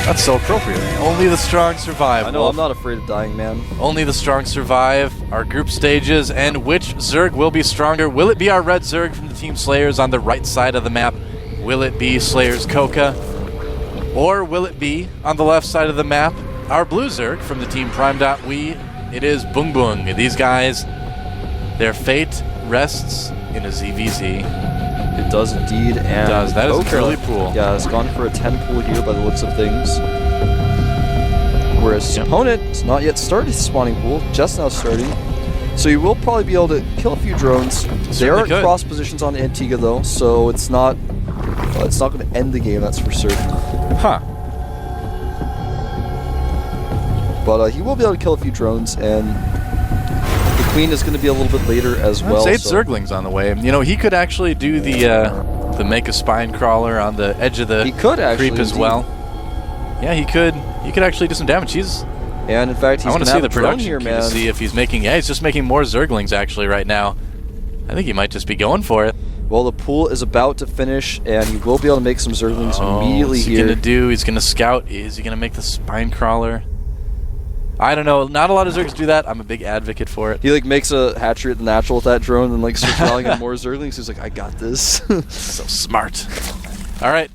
That's so appropriate. Only the strong survive. I know, I'm not afraid of dying, man. Only the strong survive. Our group stages, and which Zerg will be stronger? Will it be our red Zerg from the Team Slayers on the right side of the map? Will it be Slayers CoCa? Or will it be, on the left side of the map, our blue Zerg from the Team Prime.we? It is BBoongBBoong. These guys, their fate rests in a ZVZ. It does indeed, and it does. That is an early pool. Yeah, it's gone for a 10 pool here by the looks of things. Whereas his opponent has not yet started his spawning pool, just now starting. So he will probably be able to kill a few drones. They are at cross positions on Antigua though, so it's not going to end the game, that's for certain. Huh. But he will be able to kill a few drones, and the Queen is going to be a little bit later as well. There's 8 Zerglings on the way. You know, he could actually do the make a spine crawler on the edge of the creep as well. Yeah, he could. He could actually do some damage. And in fact, he's I want to see the production here, man. To see if he's making. Yeah, he's just making more Zerglings actually right now. I think he might just be going for it. Well, the pool is about to finish, and he will be able to make some Zerglings immediately here. What's he going to do? He's going to scout. Is he going to make the spine crawler? I don't know. Not a lot of Zergs do that. I'm a big advocate for it. He like makes a hatchery at the natural with that drone and like starts rallying on more Zerglings. He's like, I got this. So smart. All right.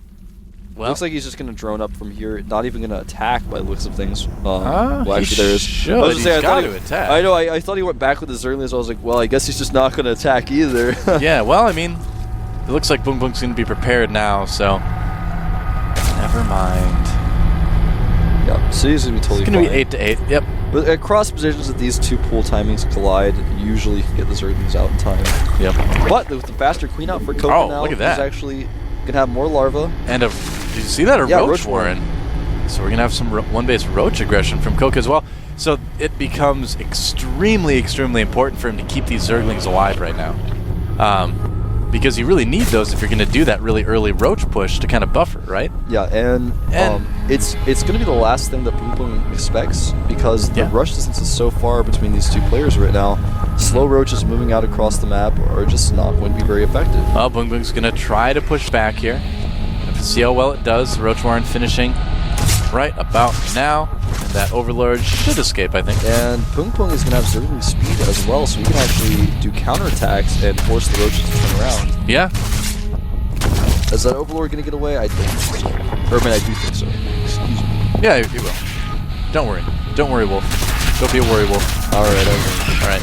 Well, looks like he's just going to drone up from here. Not even going to attack by the looks of things. Well, actually, there is. He's got to attack. I know. I thought he went back with the Zerglings. So I was like, well, I guess he's just not going to attack either. Yeah. Well, I mean, it looks like BBoongBBoong's going to be prepared now. So never mind. Yeah, so he's going to be totally fine. It's going to be 8 to 8, yep. But at cross positions that these two pool timings collide, usually you can get the Zerglings out in time. Yep. But with the faster Queen out for CoCa now, look at that. he's actually going to have more larvae. And did you see that? Roach Warren. So we're going to have some one-base Roach aggression from CoCa as well. So it becomes extremely, extremely important for him to keep these Zerglings alive right now. Because you really need those if you're going to do that really early Roach push to kind of buffer, right? Yeah, and it's going to be the last thing that BBoongBBoong expects, because the rush distance is so far between these two players right now. Slow Roaches moving out across the map are just not going to be very effective. Well, BBoongBBoong's going to try to push back here. Have to see how well it does. Roach Warren finishing right about now. And that Overlord should escape, I think. And BBoongBBoong is going to have Zergling speed as well, so he can actually do counterattacks and force the Roaches to turn around. Yeah. Is that Overlord going to get away? I don't think so. Or, I mean, I do think so. Excuse me. Yeah, he will. Don't worry. Don't worry, Wolf. Don't be a worry, Wolf. Alright, Alright.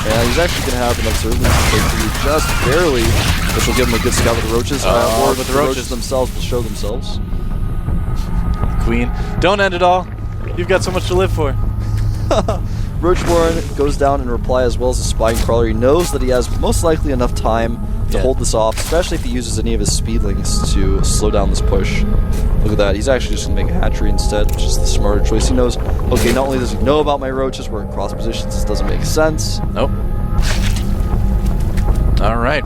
And he's actually going to have enough Zerglings to take through just barely, which will give him a good scout with the Roaches. Or but the Roaches themselves will show themselves. Queen. Don't end it all. You've got so much to live for. Roach Warren goes down in reply as well as a spine crawler. He knows that he has most likely enough time to hold this off, especially if he uses any of his speedlings to slow down this push. Look at that. He's actually just going to make a hatchery instead, which is the smarter choice. He knows, okay, not only does he know about my Roaches, we're in cross positions, this doesn't make sense. Nope. All right.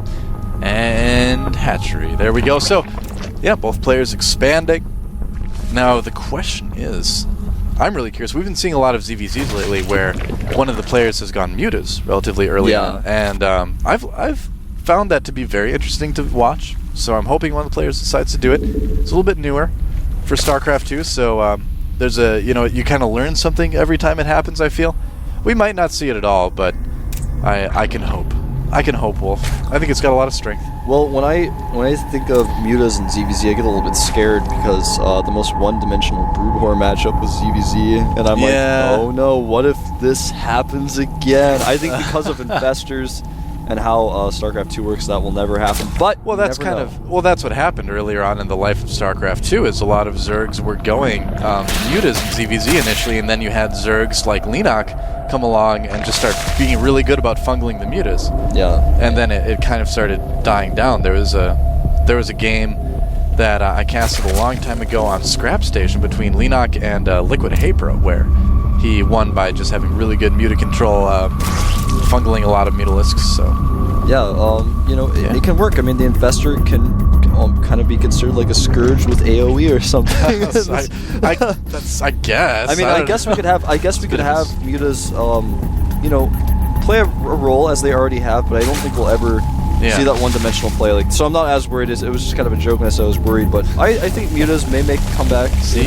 And hatchery. There we go. So, yeah, both players expanding. Now, the question is, I'm really curious. We've been seeing a lot of ZVZs lately where one of the players has gone mutas relatively early on. And I've found that to be very interesting to watch. So I'm hoping one of the players decides to do it. It's a little bit newer for StarCraft 2. So there's you kind of learn something every time it happens, I feel. We might not see it at all, but I can hope. I can hope, Wolf. I think it's got a lot of strength. Well, when I think of mutas and ZVZ, I get a little bit scared because the most one-dimensional Broodwhore matchup was ZVZ, and I'm like, oh no, what if this happens again? I think because of investors and how StarCraft 2 works, that will never happen. But that's that's what happened earlier on in the life of StarCraft 2. Is a lot of Zergs were going mutas in ZVZ initially, and then you had Zergs like Leenock come along and just start being really good about fungling the mutas. Yeah. And then it kind of started dying down. There was a game that I casted a long time ago on Scrap Station between Leenock and Liquid Haypro, where he won by just having really good muta control, fungling a lot of mutalisks. So yeah, it can work. I mean, the investor can kind of be considered like a scourge with AOE or something. I guess. I mean, I guess we could have mutas, play a role as they already have, but I don't think we'll ever Yeah. See that one-dimensional play. Like, so I'm not as worried. It was just kind of a joke when I said I was worried, but I think Mutas may make a comeback. See,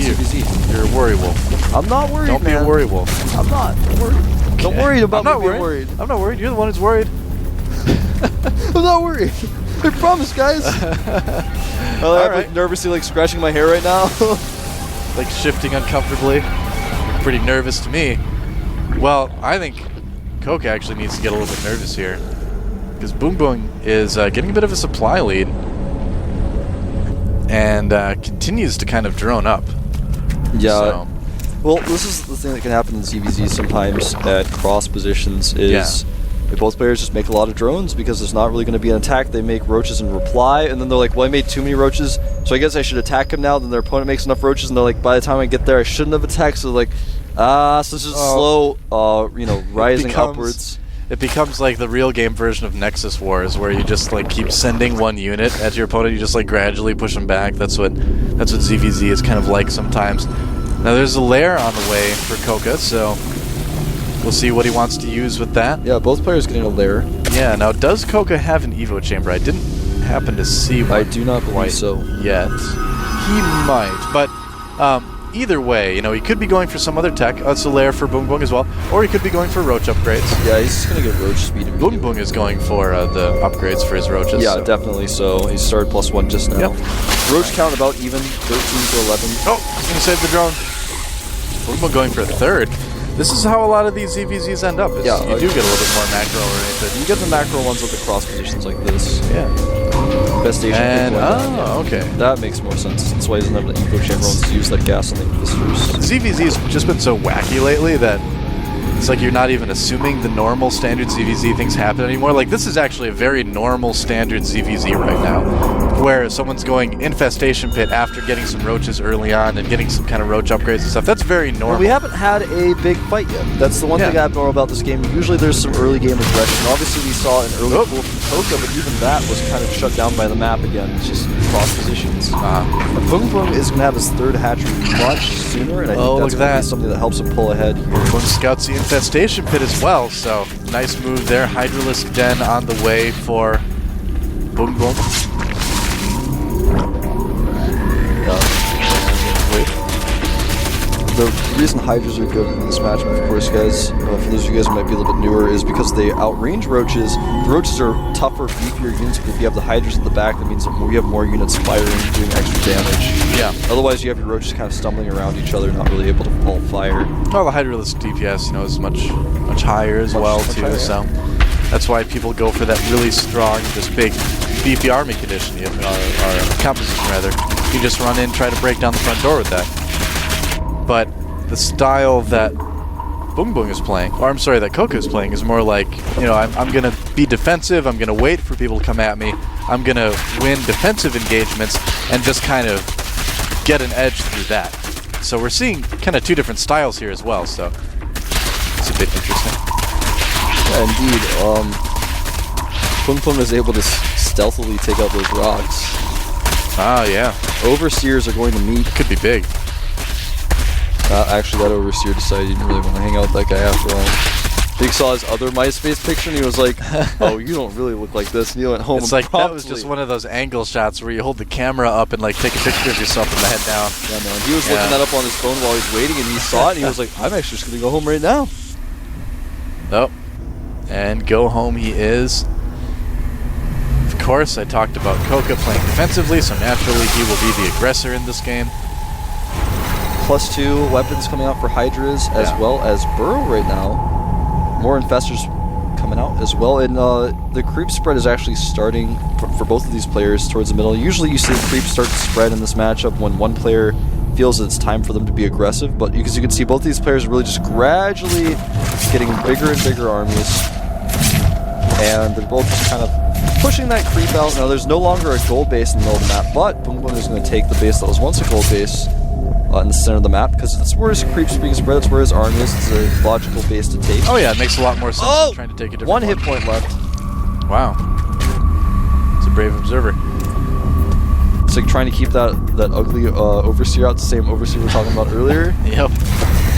you're a worry wolf. I'm not worried, Don't man. be a worry wolf. I'm not worried. Okay. Don't worry about I'm me being worried. I'm not worried. You're the one who's worried. I'm not worried. I promise, guys. I'm like nervously like scratching my hair right now. Like shifting uncomfortably. You're pretty nervous to me. Well, I think CoCa actually needs to get a little bit nervous here. Because BBoongBBoong is getting a bit of a supply lead. And continues to kind of drone up. Yeah. So. Well, this is the thing that can happen in ZVZ sometimes at cross positions is if both players just make a lot of drones because there's not really going to be an attack. They make roaches in reply, and then they're like, well, I made too many roaches, so I guess I should attack him now. Then their opponent makes enough roaches, and they're like, by the time I get there, I shouldn't have attacked. So like, so it's just slow, rising upwards. It becomes like the real game version of Nexus Wars, where you just like keep sending one unit at your opponent. You just like gradually push them back. That's what ZVZ is kind of like sometimes. Now there's a lair on the way for CoCa, so we'll see what he wants to use with that. Yeah, both players getting a lair. Yeah. Now does CoCa have an Evo chamber? I didn't happen to see one. I do not believe so yet. He might, but either way, he could be going for some other tech. It's a lair for BBoongBBoong as well, or he could be going for roach upgrades. Yeah, he's just gonna get roach speed. BBoongBBoong is going for the upgrades for his roaches. Yeah, definitely. So he started +1 just now. Yep. Roach count about even, 13 to 11. Oh, he's gonna save the drone. BBoongBBoong going for a third. This is how a lot of these ZVZs end up. You do get a little bit more macro oriented. You get the macro ones with the cross positions like this. Yeah. Infestation. And okay. That makes more sense. That's why he's not the Evo chamber ones to use that gas on the visitors. ZVZ has just been so wacky lately that it's like you're not even assuming the normal standard ZVZ things happen anymore. Like, this is actually a very normal standard ZVZ right now, where someone's going Infestation Pit after getting some roaches early on and getting some kind of roach upgrades and stuff. That's very normal. Well, we haven't had a big fight yet. That's the one thing abnormal about this game. Usually there's some early game aggression. Obviously we saw an early pool from CoCa, but even that was kind of shut down by the map again. It's just cross positions. BBoongBBoong is going to have his third hatchery much sooner, and I think that's going to be something that helps him pull ahead. BBoongBBoong scouts the Infestation Pit as well, so nice move there. Hydralisk Den on the way for BBoongBBoong. The reason Hydras are good in this matchup, of course, guys, for those of you guys who might be a little bit newer, is because they outrange roaches. The roaches are tougher, beefier units, but if you have the Hydras at the back, that means that you have more units firing, doing extra damage. Yeah. Otherwise, you have your roaches kind of stumbling around each other, not really able to pull fire. Well, the Hydralisk DPS, is much higher as well, too, higher, so that's why people go for that really strong, just big, beefy army condition, or composition, rather. You just run in, try to break down the front door with that. But the style that BBoongBBoong is playing, or I'm sorry, that CoCa is playing, is more like, I'm going to be defensive, I'm going to wait for people to come at me, I'm going to win defensive engagements, and just kind of get an edge through that. So we're seeing kind of two different styles here as well, so it's a bit interesting. Yeah, indeed. BBoongBBoong is able to stealthily take out those rocks. Ah, yeah. Overseers are going to meet. Could be big. Actually, that Overseer decided he didn't really want to hang out with that guy after all. Big saw his other MySpace picture and he was like, oh, you don't really look like this. And he went home it's like that was just one of those angle shots where you hold the camera up and like take a picture of yourself with the head down. Yeah, man. He was looking that up on his phone while he's waiting and he saw it and he was like, I'm actually just going to go home right now. Oh. And go home he is. Of course, I talked about CoCa playing defensively, so naturally he will be the aggressor in this game. +2 weapons coming out for Hydras as well as Burrow right now. More Infestors coming out as well. And the creep spread is actually starting for both of these players towards the middle. Usually you see the creep start to spread in this matchup when one player feels that it's time for them to be aggressive. But because you can see both of these players are really just gradually getting bigger and bigger armies. And they're both just kind of pushing that creep out. Now there's no longer a gold base in the middle of the map, but BBoongBBoong is going to take the base that was once a gold base in the center of the map, because that's where his creep's being spread, that's where his army is. It's a logical base to take. Oh yeah, it makes a lot more sense than trying to take a different one hit point left. Wow. It's a brave observer. It's like trying to keep that ugly Overseer out, the same Overseer we were talking about earlier. Yep.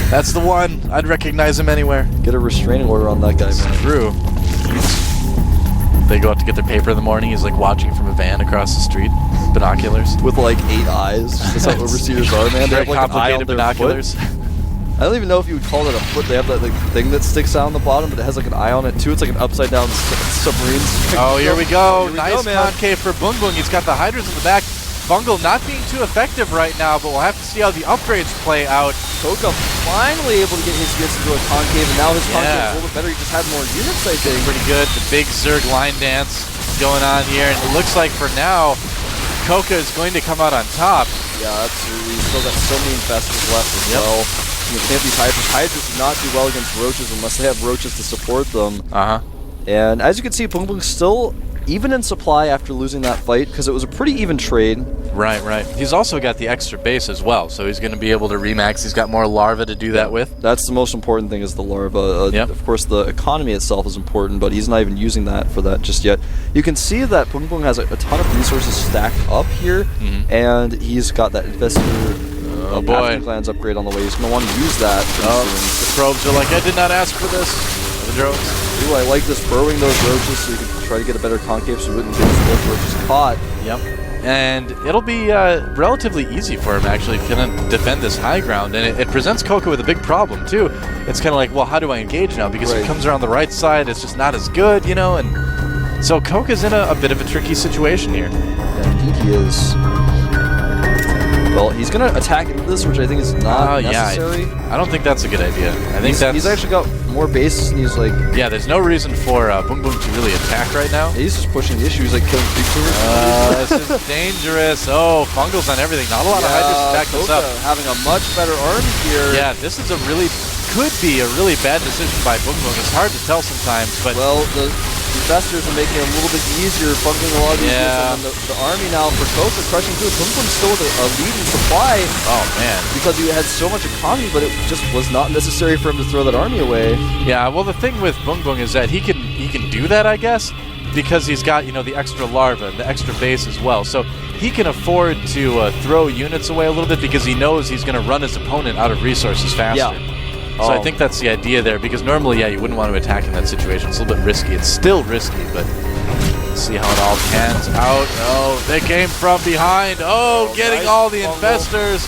That's the one. I'd recognize him anywhere. Get a restraining order on that guy, man. True. They go out to get their paper in the morning. He's like watching from a van across the street, binoculars. With like 8 eyes. That's how overseers are, man. They Very have like an eye on complicated their binoculars. foot. I don't even know if you would call it a foot. They have that like, thing that sticks out on the bottom, but it has like an eye on it too. It's like an upside down submarine. Oh, here we go. Nice man. concave for BBoongBBoong. He's got the hydras in the back. Bungle not being too effective right now, but we'll have to see how the upgrades play out. CoCa finally able to get his units into a concave, and now his concave is a little bit better. He just had more units, I think. Pretty good. The big Zerg line dance going on here, and it looks like for now, CoCa is going to come out on top. Yeah, absolutely. He's still got so many investors left as well. You can't these Hydras. Hydras do not do well against Roaches unless they have Roaches to support them. And as you can see, BBoongBBoong still even in supply after losing that fight, because it was a pretty even trade. Right. He's also got the extra base as well, so he's going to be able to remax. He's got more larva to do that with. That's the most important thing, is the larva. Of course, the economy itself is important, but he's not even using that for that just yet. You can see that BBoongBBoong has a ton of resources stacked up here, and he's got that investor. Oh boy. Clans upgrade on the way. He's going to want to use that. The probes are like, I did not ask for this. The drones. Ooh, I like this, burrowing those roaches so you can try to get a better concave so you wouldn't get those roaches caught. Yep. And it'll be relatively easy for him, actually, to defend this high ground. And it presents CoCa with a big problem, too. It's kind of like, well, how do I engage now? Because if it comes around the right side, it's just not as good, you know? And so CoCa's in a bit of a tricky situation here. Yeah, I think he is. Well, he's going to attack into this, which I think is not necessary. Yeah, I don't think that's a good idea. I think he's actually got more bases, and he's like... Yeah, there's no reason for BBoongBBoong to really attack right now. He's just pushing the issue. He's like killing creatures. This is dangerous. Oh, fungals on everything. Not a lot of hydras to back this up. Having a much better army here. Yeah, this is could be a really bad decision by BBoongBBoong. It's hard to tell sometimes, but... Well, the investors are making it a little bit easier, bungling a lot of these units, and the army now for CoCa crushing through. BBoongBBoong's still with a lead in supply. Oh man, because he had so much economy, but it just was not necessary for him to throw that army away. Yeah, well, the thing with BBoongBBoong is that he can do that, I guess, because he's got the extra larva, the extra base as well. So he can afford to throw units away a little bit because he knows he's going to run his opponent out of resources faster. Yeah. So I think that's the idea there, because normally, you wouldn't want to attack in that situation. It's a little bit risky. It's still risky, but let's see how it all pans out. Oh, they came from behind. Oh, getting nice all the investors.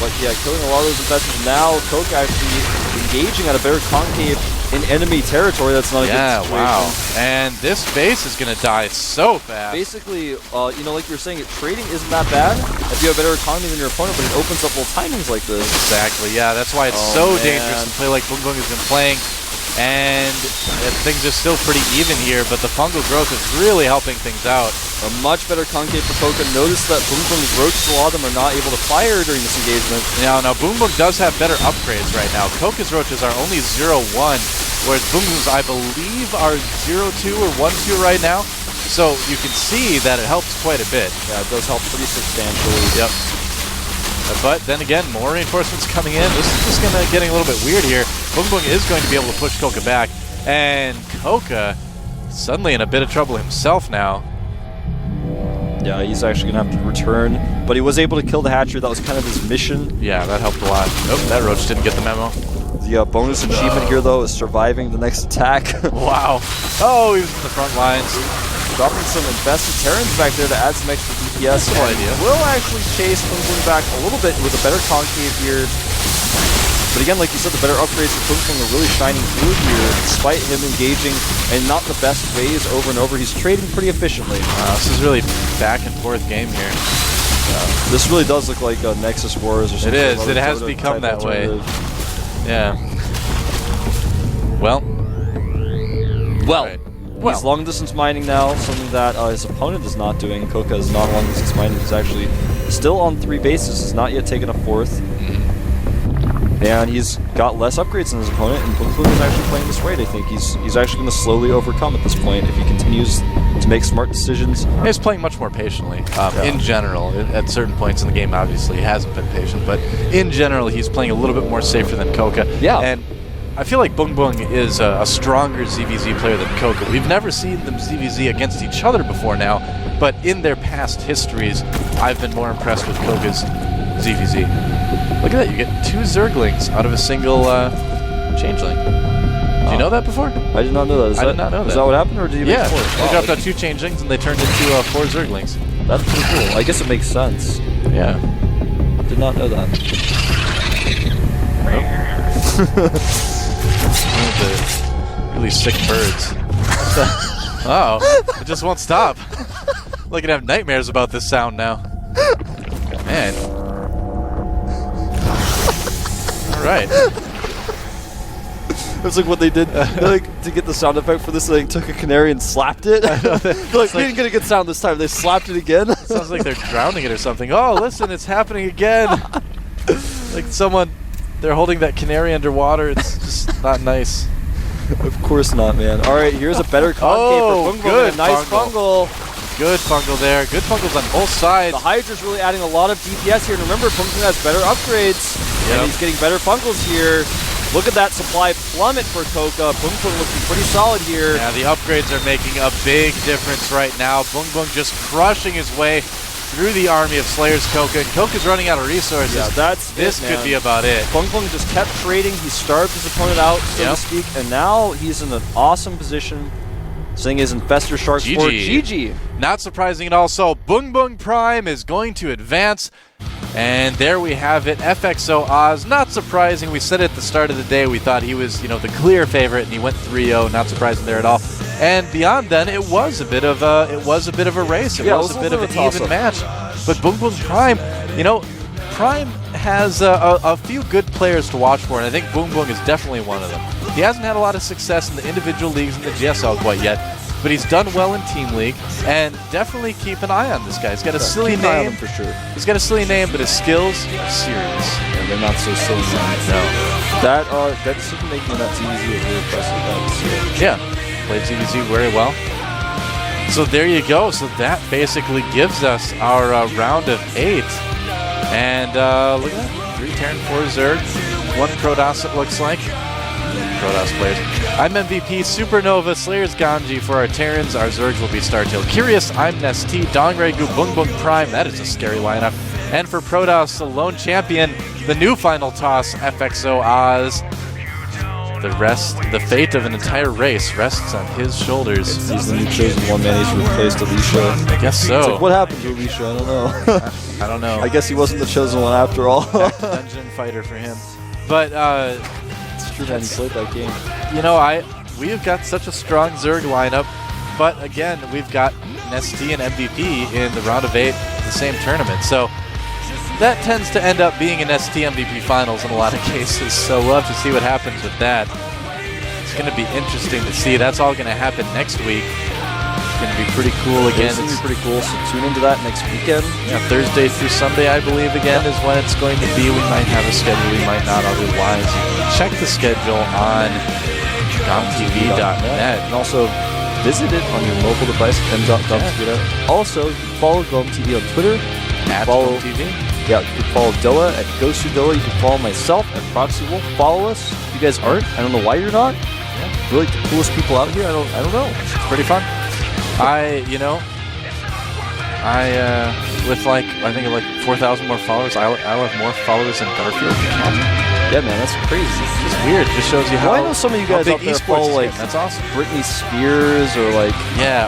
But yeah, killing a lot of those investors. Now CoCa actually engaging at a better concave in enemy territory. That's not a good situation. Wow. And this base is going to die so fast. Basically, like you were saying, trading isn't that bad if you have better economy than your opponent, but it opens up little timings like this. Exactly, yeah. That's why it's so dangerous to play like BBoongBBoong has been playing. And things are still pretty even here, but the fungal growth is really helping things out. A much better concave for CoCa. Notice that BBoongBBoong's roaches, a lot of them are not able to fire during this engagement. Now BBoongBBoong does have better upgrades right now. CoCa's roaches are only 0-1, whereas BBoongBBoong's, I believe, are 0-2 or 1-2 right now. So you can see that it helps quite a bit. Yeah, it does help pretty substantially. Yep. But then again, more reinforcements coming in. This is just getting a little bit weird here. BBoongBBoong is going to be able to push CoCa back, and CoCa suddenly in a bit of trouble himself now. Yeah, he's actually going to have to return, but he was able to kill the hatchery. That was kind of his mission. Yeah, that helped a lot. Oh, that roach didn't get the memo. The bonus achievement here, though, is surviving the next attack. Wow. Oh, he was in the front lines. Dropping some invested Terrans back there to add some extra DPS. That's no idea. Will actually chase BBoongBBoong back a little bit with a better concave here. But again, like you said, the better upgrades for BBoongBBoong are really shining through here, despite him engaging in not the best ways over and over. He's trading pretty efficiently. This is really back and forth game here. This really does look like Nexus Wars or something. It is. It has become that way. Yeah. Well. He's long-distance mining now, something that his opponent is not doing. CoCa is not long-distance mining. He's actually still on 3 bases. He's not yet taken a 4th. And he's got less upgrades than his opponent, and BBoongBBoong is actually playing this right, I think. He's actually going to slowly overcome at this point if he continues to make smart decisions. He's playing much more patiently, in general. At certain points in the game, obviously, he hasn't been patient, but in general, he's playing a little bit more safer than CoCa. Yeah. And I feel like BBoongBBoong is a stronger ZVZ player than CoCa. We've never seen them ZVZ against each other before now, but in their past histories, I've been more impressed with CoCa's ZVZ. Look at that, you get 2 Zerglings out of a single Changeling. Did you know that before? I did not know that. I did not know that. Is that what happened, or did you make Yeah, 4? they dropped out 2 changelings and they turned into 4 Zerglings. That's pretty cool. I guess it makes sense. Yeah. Did not know that. One of the really sick birds. Oh, it just won't stop. Like I have nightmares about this sound now. Man. All right. It's like what they did, like, to get the sound effect for this. They took a canary and slapped it. Like, we didn't get a good sound this time. They slapped it again. It sounds like they're drowning it or something. Oh, listen, it's happening again. Like someone, they're holding that canary underwater. It's just not nice. Of course not, man. All right, here's a better concave for BoongBoong. Good A nice fungal. Good fungal there. Good fungals on both sides. The Hydra's really adding a lot of DPS here. And remember, BoongBoong has better upgrades. Yep. And he's getting better fungals here. Look at that supply plummet for CoCa. BoongBoong looking pretty solid here. Yeah, the upgrades are making a big difference right now. BoongBoong just crushing his way through the army of Slayers CoCa. And CoCa's running out of resources. Yeah, this could be about it. BoongBoong just kept trading. He starved his opponent out, so to speak. And now he's in an awesome position. Seeing his Infestor Sharks for GG. Not surprising at all. So BoongBoong Prime is going to advance. And there we have it, FXO Oz. Not surprising. We said at the start of the day we thought he was, the clear favorite, and he went 3-0. Not surprising there at all. And beyond then, it was a bit of a race. It was a bit of an even match. But BoongBoong Prime, Prime has a few good players to watch for, and I think BoongBoong is definitely one of them. He hasn't had a lot of success in the individual leagues in the GSL quite yet, but he's done well in Team League, and definitely keep an eye on this guy. He's got a silly name. For sure. He's got a silly name, but his skills are serious. And they're not so silly. No. That decision making in that TVZ is really impressive. Yeah, played TVZ very well. So there you go. So that basically gives us our round of 8. And look at that. 3 Terran, 4 Zerg, 1 Protoss it looks like. Protoss players. I'm MVP, Supernova, Slayers Ganji for our Terrans. Our Zergs will be Startail Curious. I'm Nest-T, Dongregu, BoongBoong Prime. That is a scary lineup. And for Protoss, the lone champion, the new final toss, FXO Oz. The fate of an entire race rests on his shoulders. He's the new chosen one, man. He's replaced Alicia. I guess so. It's like, what happened to Alicia? I don't know. I don't know. I guess he wasn't the chosen one after all. Dungeon fighter for him. But, it's true, man. He played that game. We've got such a strong Zerg lineup, but again, we've got Nest-T and MVP in the round of 8 the same tournament. So that tends to end up being an Nest-T MVP finals in a lot of cases. So we'll have to see what happens with that. It's going to be interesting to see. That's all going to happen next week. It's going to be pretty cool again. It's going to be pretty cool, so tune into that next weekend. Yeah, Thursday through Sunday, I believe, again, is when it's going to be. We might have a schedule, we might not otherwise. Check the schedule on GOMTV.net. And also visit it on your mobile device, m.gomtv.net. Also, you can follow GOMTV on Twitter. At GOMTV. Yeah, you can follow Doa at GoSuDoa. You can follow myself at ProxyWolf. Follow us. If you guys aren't, I don't know why you're not. Yeah. We're like the coolest people out here. I don't know. It's pretty fun. With I think 4,000 more followers, I'll have more followers than Garfield. Yeah, man, that's crazy. It's just weird. It just shows you how. Well, I know some of you guys out there follow that's awesome. Britney Spears or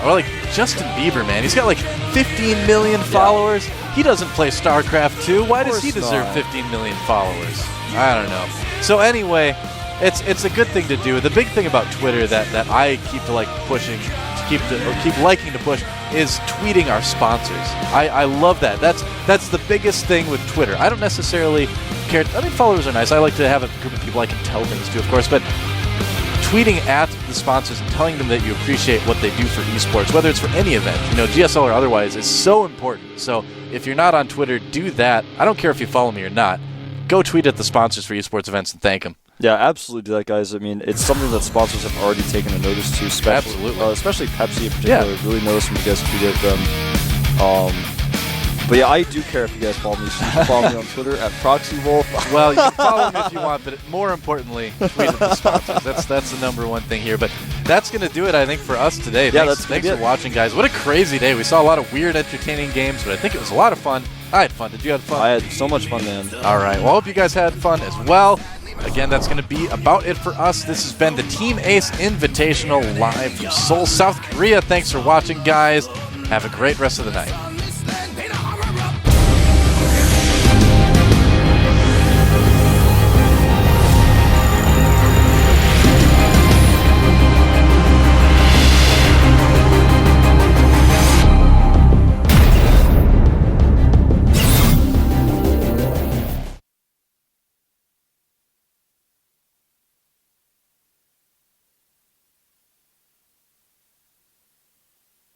or Justin Bieber, man. He's got 15 million followers. He doesn't play StarCraft 2. Why does he deserve 15 million followers? I don't know. So anyway, it's a good thing to do. The big thing about Twitter that I keep pushing, keep liking to push, is tweeting our sponsors. I love that. That's the biggest thing with Twitter. I don't necessarily care. I mean, followers are nice. I like to have a group of people I can tell things to, of course, but tweeting at the sponsors and telling them that you appreciate what they do for esports, whether it's for any event, GSL or otherwise, is so important. So if you're not on Twitter, do that. I don't care if you follow me or not. Go tweet at the sponsors for esports events and thank them. Yeah, absolutely do that, guys. I mean, it's something that sponsors have already taken a notice to, especially Pepsi in particular. Yeah. Really notice when you guys tweet at them. But yeah, I do care if you guys follow me. So you can follow me on Twitter at ProxyWolf. Well, you can follow me if you want, but more importantly, tweet at the sponsors. That's the number one thing here. But that's going to do it, I think, for us today. Yeah, thanks for watching, guys. What a crazy day. We saw a lot of weird, entertaining games, but I think it was a lot of fun. I had fun. Did you have fun? I had so much fun, man. All right. Well, I hope you guys had fun as well. again, that's going to be about it for us. This has been the Team Ace Invitational live from Seoul, South Korea. Thanks for watching, guys. Have a great rest of the night.